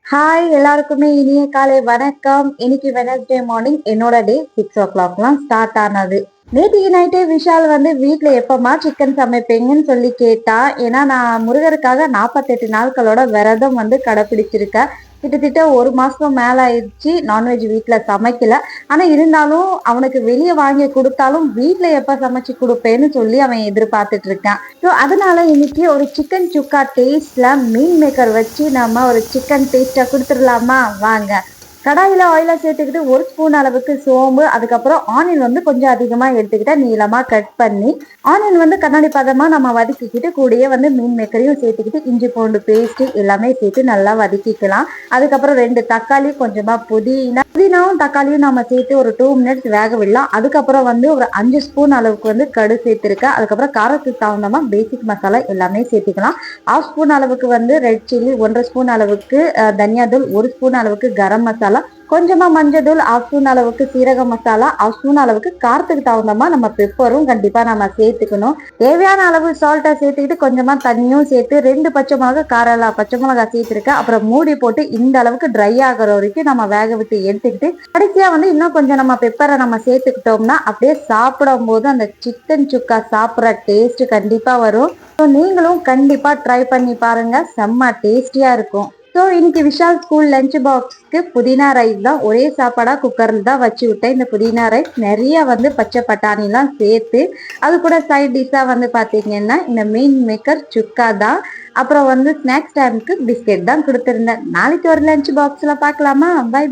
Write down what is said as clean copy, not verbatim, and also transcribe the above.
Hi எல்லாருக்குமே இனிய காலை வணக்கம். இன்னைக்கு வெனஸ்டே மார்னிங் என்னோட டே 6 o'clockலாம் ஸ்டார்ட் ஆனது. நேற்றுக்கு நைட்டே விஷால் வந்து வீட்ல எப்பமா சிக்கன் சமைப்பீங்கன்னு சொல்லி கேட்டா. ஏன்னா நான் முருகருக்காக 48 நாட்களோட விரதம் வந்து கடைப்பிடிச்சிருக்கேன். கிட்டத்தட்ட 1 மாசம் மேல ஆயிடுச்சு நான்வெஜ் வீட்ல சமைக்கல. ஆனா இருந்தாலும் அவனுக்கு வெளியே வாங்கி கொடுத்தாலும் வீட்ல எப்ப சமைச்சு கொடுப்பேன்னு சொல்லி அவன் எதிர்பார்த்துட்டு இருக்கான். ஸோ அதனால இன்னைக்கு ஒரு சிக்கன் சுக்கா டேஸ்ட்ல மீன் மேக்கர் வச்சு நம்ம ஒரு சிக்கன் டேஸ்டா கொடுத்துடலாமா வாங்க. கடாயில ஆயில சேர்த்துக்கிட்டு 1 ஸ்பூன் அளவுக்கு சோம்பு, அதுக்கப்புறம் ஆனியன் வந்து கொஞ்சம் அதிகமா எடுத்துக்கிட்டா நீளமா கட் பண்ணி ஆனியன் வந்து கண்ணாடி பதமா நம்ம வதக்கிக்கிட்டு கூடயே வந்து மீன் மேக்கரையும் சேர்த்துக்கிட்டு இஞ்சி பூண்டு பேஸ்ட் எல்லாமே சேர்த்து நல்லா வதக்கிக்கலாம். அதுக்கப்புறம் 2 தக்காளி, கொஞ்சமா புதினாவும் தக்காளியும் நம்ம சேர்த்து ஒரு 2 மினிட்ஸ் வேக விடலாம். அதுக்கப்புறம் வந்து ஒரு 5 ஸ்பூன் அளவுக்கு வந்து கடு சேர்த்திருக்கேன். அதுக்கப்புறம் காரத்துக்கு தகுந்தமா பேசிக் மசாலா எல்லாமே சேர்த்துக்கலாம். 1/2 ஸ்பூன் அளவுக்கு வந்து ரெட் சில்லி, 1.5 ஸ்பூன் அளவுக்கு தனியா தூள், 1 ஸ்பூன் அளவுக்கு கரம் மசாலா, கொஞ்சமா மஞ்சள் தூள், 1/2 ஸ்பூன் அளவுக்கு சீரக மசாலா, 1/2 ஸ்பூன் அளவுக்கு காரத்துக்கு தகுந்தமா நம்ம பெப்பரும் கண்டிப்பா நம்ம சேர்த்துக்கணும். தேவையான அளவு சால்ட்டை சேர்த்துக்கிட்டு கொஞ்சமா தண்ணியும் சேர்த்து 2 பச்சை மிளகா, காரலா பச்சை மிளகா சேர்த்துருக்கேன். அப்புறம் மூடி போட்டு இந்த அளவுக்கு ட்ரை ஆகிற வரைக்கும் நம்ம வேக விட்டு எடுத்துக்கிட்டு கடைசியா வந்து இன்னும் கொஞ்சம் நம்ம பெப்பரை நம்ம சேர்த்துக்கிட்டோம்னா அப்படியே சாப்பிடும் போது அந்த சிக்கன் சுக்கா சாப்பிட்ற டேஸ்ட் கண்டிப்பா வரும். ஸோ நீங்களும் கண்டிப்பா ட்ரை பண்ணி பாருங்க, செம்ம டேஸ்டியா இருக்கும். ஸோ இன்னைக்கு விஷால் ஸ்கூல் லஞ்ச் பாக்ஸ்க்கு புதினா ரைஸ் தான் ஒரே சாப்பாடா குக்கரில் தான் வச்சு விட்டேன். இந்த புதினா ரைஸ் நிறைய வந்து பச்சை பட்டாணிலாம் சேர்த்து அது கூட சைட் டிஷ்ஷாக வந்து பார்த்தீங்கன்னா இந்த மீன் மேக்கர் சுக்கா தான். அப்புறம் வந்து ஸ்நாக்ஸ் டைமுக்கு பிஸ்கெட் தான் கொடுத்துருந்தேன். நாளைக்கு ஒரு லஞ்ச் பாக்ஸில் பார்க்கலாமா? பை.